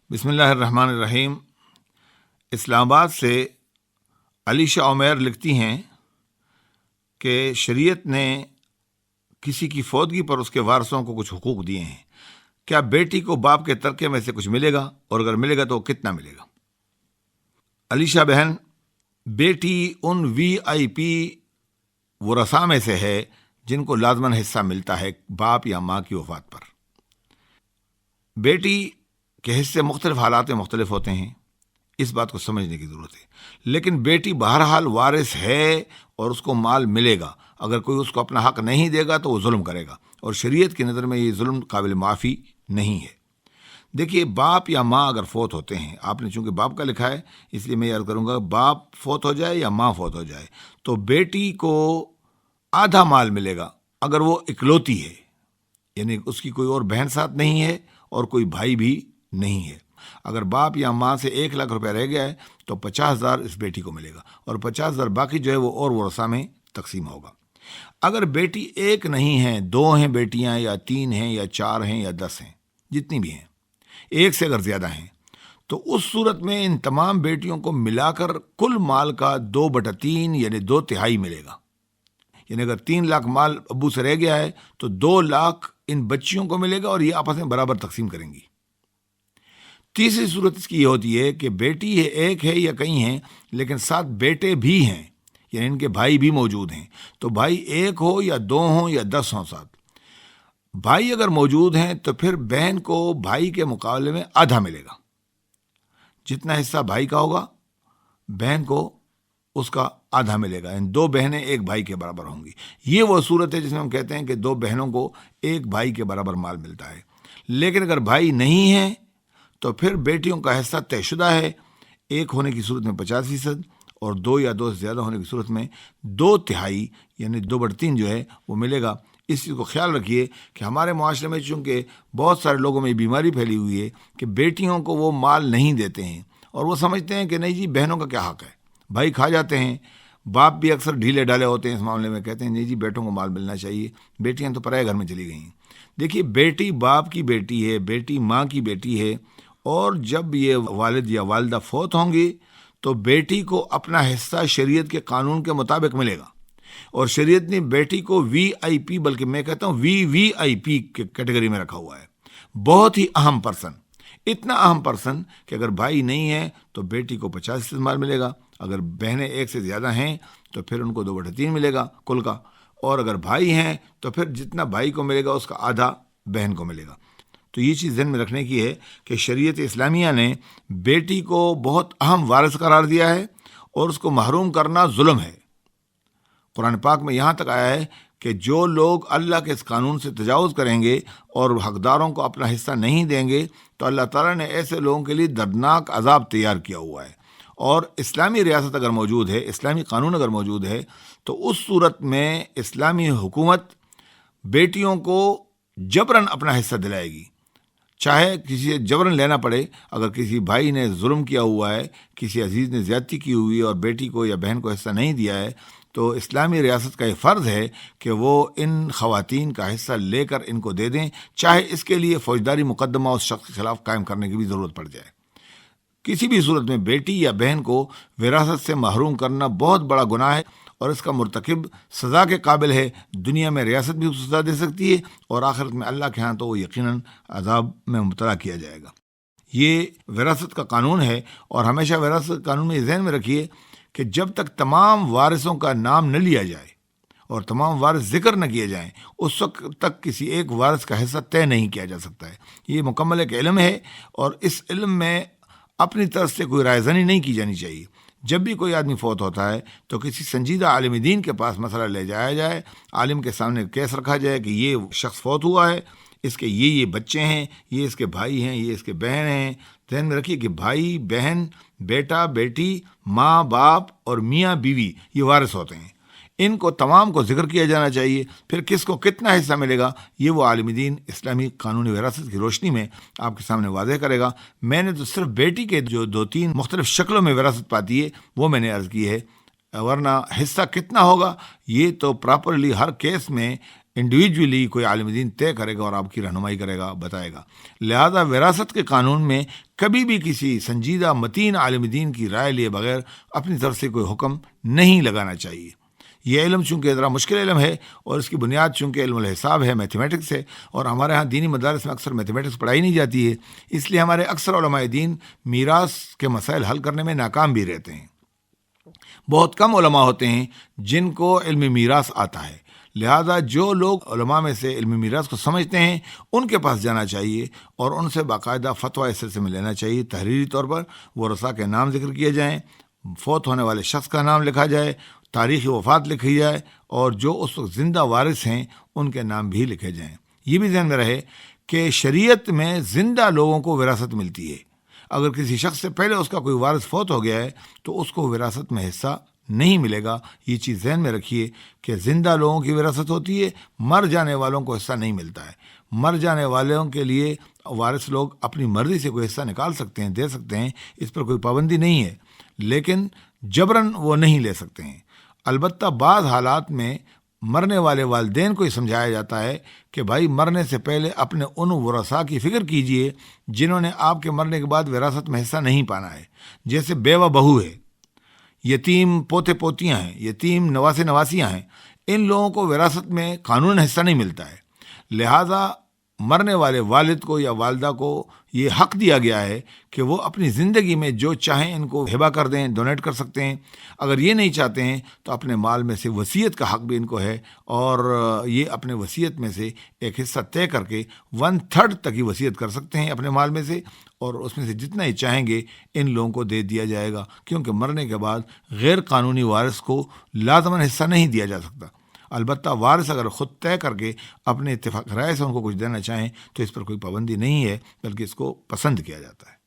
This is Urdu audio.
بسم اللہ الرحمن الرحیم۔ اسلام آباد سے علیشہ عمیر لکھتی ہیں کہ شریعت نے کسی کی فوتگی پر اس کے وارثوں کو کچھ حقوق دیے ہیں۔ کیا بیٹی کو باپ کے ترکے میں سے کچھ ملے گا، اور اگر ملے گا تو کتنا ملے گا؟ علیشہ بہن، بیٹی ان وی آئی پی ورثاء میں سے ہے جن کو لازماً حصہ ملتا ہے باپ یا ماں کی وفات پر۔ بیٹی کے حصے مختلف حالات میں مختلف ہوتے ہیں، اس بات کو سمجھنے کی ضرورت ہے، لیکن بیٹی بہرحال وارث ہے اور اس کو مال ملے گا۔ اگر کوئی اس کو اپنا حق نہیں دے گا تو وہ ظلم کرے گا، اور شریعت کی نظر میں یہ ظلم قابل معافی نہیں ہے۔ دیکھیے، باپ یا ماں اگر فوت ہوتے ہیں، آپ نے چونکہ باپ کا لکھا ہے اس لیے میں یہ عرض کروں گا، باپ فوت ہو جائے یا ماں فوت ہو جائے تو بیٹی کو آدھا مال ملے گا اگر وہ اکلوتی ہے، یعنی اس کی کوئی اور بہن ساتھ نہیں ہے اور کوئی بھائی بھی نہیں ہے۔ اگر باپ یا ماں سے 1,00,000 روپے رہ گیا ہے تو 50,000 اس بیٹی کو ملے گا، اور 50,000 باقی جو ہے وہ اور ورثاء میں تقسیم ہوگا۔ اگر بیٹی ایک نہیں ہے، 2 ہیں بیٹیاں، یا 3 ہیں، یا 4 ہیں، یا 10 ہیں، جتنی بھی ہیں، ایک سے اگر زیادہ ہیں، تو اس صورت میں ان تمام بیٹیوں کو ملا کر کل مال کا 2/3 یعنی 2/3 ملے گا۔ یعنی اگر 3 لاکھ مال ابو سے رہ گیا ہے تو 2 لاکھ ان بچیوں کو ملے گا، اور یہ آپس میں برابر تقسیم کریں گی۔ تیسری صورت اس کی یہ ہوتی ہے کہ بیٹی ایک ہے یا کئی ہیں لیکن ساتھ بیٹے بھی ہیں، یعنی ان کے بھائی بھی موجود ہیں، تو بھائی 1 ہو یا 2 ہوں یا 10 ہوں ساتھ، بھائی اگر موجود ہیں تو پھر بہن کو بھائی کے مقابلے میں آدھا ملے گا۔ جتنا حصہ بھائی کا ہوگا بہن کو اس کا آدھا ملے گا، یعنی 2 بہنیں 1 بھائی کے برابر ہوں گی۔ یہ وہ صورت ہے جس میں ہم کہتے ہیں کہ 2 بہنوں کو 1 بھائی کے برابر مال ملتا ہے۔ لیکن اگر بھائی نہیں ہیں تو پھر بیٹیوں کا حصہ طے شدہ ہے، 1 ہونے کی صورت میں 50%، اور 2 یا 2 سے زیادہ ہونے کی صورت میں 2/3 یعنی 2/3 جو ہے وہ ملے گا۔ اس چیز کو خیال رکھیے کہ ہمارے معاشرے میں چونکہ بہت سارے لوگوں میں یہ بیماری پھیلی ہوئی ہے کہ بیٹیوں کو وہ مال نہیں دیتے ہیں، اور وہ سمجھتے ہیں کہ نہیں جی بہنوں کا کیا حق ہے، بھائی کھا جاتے ہیں۔ باپ بھی اکثر ڈھیلے ڈالے ہوتے ہیں اس معاملے میں، کہتے ہیں نہیں جی بیٹوں کو مال ملنا چاہیے، بیٹیاں تو پرائے گھر میں چلی گئی ہیں۔ دیکھیے، بیٹی باپ کی بیٹی ہے، بیٹی ماں کی بیٹی ہے، اور جب یہ والد یا والدہ فوت ہوں گی تو بیٹی کو اپنا حصہ شریعت کے قانون کے مطابق ملے گا، اور شریعت نے بیٹی کو وی آئی پی، بلکہ میں کہتا ہوں وی آئی پی کے کیٹیگری میں رکھا ہوا ہے۔ بہت ہی اہم پرسن، اتنا اہم پرسن کہ اگر بھائی نہیں ہے تو بیٹی کو 50% مال ملے گا، اگر بہنیں 1 سے زیادہ ہیں تو پھر ان کو 2/3 ملے گا کل کا، اور اگر بھائی ہیں تو پھر جتنا بھائی کو ملے گا اس کا آدھا بہن کو ملے گا۔ تو یہ چیز ذہن میں رکھنے کی ہے کہ شریعت اسلامیہ نے بیٹی کو بہت اہم وارث قرار دیا ہے، اور اس کو محروم کرنا ظلم ہے۔ قرآن پاک میں یہاں تک آیا ہے کہ جو لوگ اللہ کے اس قانون سے تجاوز کریں گے اور حقداروں کو اپنا حصہ نہیں دیں گے تو اللہ تعالیٰ نے ایسے لوگوں کے لیے دردناک عذاب تیار کیا ہوا ہے۔ اور اسلامی ریاست اگر موجود ہے، اسلامی قانون اگر موجود ہے، تو اس صورت میں اسلامی حکومت بیٹیوں کو جبراً اپنا حصہ دلائے گی، چاہے کسی سے جبراً لینا پڑے۔ اگر کسی بھائی نے ظلم کیا ہوا ہے، کسی عزیز نے زیادتی کی ہوئی ہے اور بیٹی کو یا بہن کو حصہ نہیں دیا ہے، تو اسلامی ریاست کا یہ فرض ہے کہ وہ ان خواتین کا حصہ لے کر ان کو دے دیں، چاہے اس کے لیے فوجداری مقدمہ اس شخص کے خلاف قائم کرنے کی بھی ضرورت پڑ جائے۔ کسی بھی صورت میں بیٹی یا بہن کو وراثت سے محروم کرنا بہت بڑا گناہ ہے، اور اس کا مرتکب سزا کے قابل ہے۔ دنیا میں ریاست بھی اسے سزا دے سکتی ہے، اور آخرت میں اللہ کے ہاں تو وہ یقیناً عذاب میں مبتلا کیا جائے گا۔ یہ وراثت کا قانون ہے، اور ہمیشہ وراثت کے قانون میں یہ ذہن میں رکھیے کہ جب تک تمام وارثوں کا نام نہ لیا جائے اور تمام وارث ذکر نہ کیے جائیں، اس وقت تک کسی ایک وارث کا حصہ طے نہیں کیا جا سکتا ہے۔ یہ مکمل ایک علم ہے، اور اس علم میں اپنی طرف سے کوئی رائے زنی نہیں کی جانی چاہیے۔ جب بھی کوئی آدمی فوت ہوتا ہے تو کسی سنجیدہ عالم دین کے پاس مسئلہ لے جایا جائے، عالم کے سامنے کیس رکھا جائے کہ یہ شخص فوت ہوا ہے، اس کے یہ بچے ہیں، یہ اس کے بھائی ہیں، یہ اس کے بہن ہیں۔ ذہن میں رکھیے کہ بھائی، بہن، بیٹا، بیٹی، ماں، باپ اور میاں بیوی یہ وارث ہوتے ہیں۔ ان کو تمام کو ذکر کیا جانا چاہیے۔ پھر کس کو کتنا حصہ ملے گا یہ وہ عالم دین اسلامی قانونی وراثت کی روشنی میں آپ کے سامنے واضح کرے گا۔ میں نے تو صرف بیٹی کے جو 2-3 مختلف شکلوں میں وراثت پاتی ہے وہ میں نے عرض کی ہے، ورنہ حصہ کتنا ہوگا یہ تو پراپرلی ہر کیس میں انڈیویجولی کوئی عالم دین طے کرے گا اور آپ کی رہنمائی کرے گا، بتائے گا۔ لہذا وراثت کے قانون میں کبھی بھی کسی سنجیدہ متین عالم دین کی رائے لیے بغیر اپنی طرف سے کوئی حکم نہیں لگانا چاہیے۔ یہ علم چونکہ ذرا مشکل علم ہے اور اس کی بنیاد چونکہ علم الحساب ہے، میتھمیٹکس ہے، اور ہمارے ہاں دینی مدارس میں اکثر میتھمیٹکس پڑھائی نہیں جاتی ہے، اس لیے ہمارے اکثر علماء دین میراث کے مسائل حل کرنے میں ناکام بھی رہتے ہیں۔ بہت کم علماء ہوتے ہیں جن کو علم میراث آتا ہے، لہذا جو لوگ علماء میں سے علم میراث کو سمجھتے ہیں ان کے پاس جانا چاہیے اور ان سے باقاعدہ فتویٰ اس سلسلے میں لینا چاہیے۔ تحریری طور پر ورثاء کے نام ذکر کیے جائیں، فوت ہونے والے شخص کا نام لکھا جائے، تاریخ وفات لکھی جائے، اور جو اس وقت زندہ وارث ہیں ان کے نام بھی لکھے جائیں۔ یہ بھی ذہن میں رہے کہ شریعت میں زندہ لوگوں کو وراثت ملتی ہے۔ اگر کسی شخص سے پہلے اس کا کوئی وارث فوت ہو گیا ہے تو اس کو وراثت میں حصہ نہیں ملے گا۔ یہ چیز ذہن میں رکھیے کہ زندہ لوگوں کی وراثت ہوتی ہے، مر جانے والوں کو حصہ نہیں ملتا ہے۔ مر جانے والوں کے لیے وارث لوگ اپنی مرضی سے کوئی حصہ نکال سکتے ہیں، دے سکتے ہیں، اس پر کوئی پابندی نہیں ہے، لیکن جبراً وہ نہیں لے سکتے ہیں۔ البتہ بعض حالات میں مرنے والے والدین کو یہ سمجھایا جاتا ہے کہ بھائی مرنے سے پہلے اپنے ان ورثاء کی فکر کیجئے جنہوں نے آپ کے مرنے کے بعد وراثت میں حصہ نہیں پانا ہے، جیسے بیوہ بہو ہے، یتیم پوتے پوتیاں ہیں، یتیم نواسے نواسیاں ہیں۔ ان لوگوں کو وراثت میں قانون حصہ نہیں ملتا ہے، لہٰذا مرنے والے والد کو یا والدہ کو یہ حق دیا گیا ہے کہ وہ اپنی زندگی میں جو چاہیں ان کو ہبہ کر دیں، ڈونیٹ کر سکتے ہیں۔ اگر یہ نہیں چاہتے ہیں تو اپنے مال میں سے وصیت کا حق بھی ان کو ہے، اور یہ اپنے وصیت میں سے ایک حصہ طے کر کے 1/3 تک ہی وصیت کر سکتے ہیں اپنے مال میں سے، اور اس میں سے جتنا ہی چاہیں گے ان لوگوں کو دے دیا جائے گا، کیونکہ مرنے کے بعد غیر قانونی وارث کو لازماً حصہ نہیں دیا جا سکتا۔ البتہ وارث اگر خود طے کر کے اپنے اتفاق رائے سے ان کو کچھ دینا چاہیں تو اس پر کوئی پابندی نہیں ہے، بلکہ اس کو پسند کیا جاتا ہے۔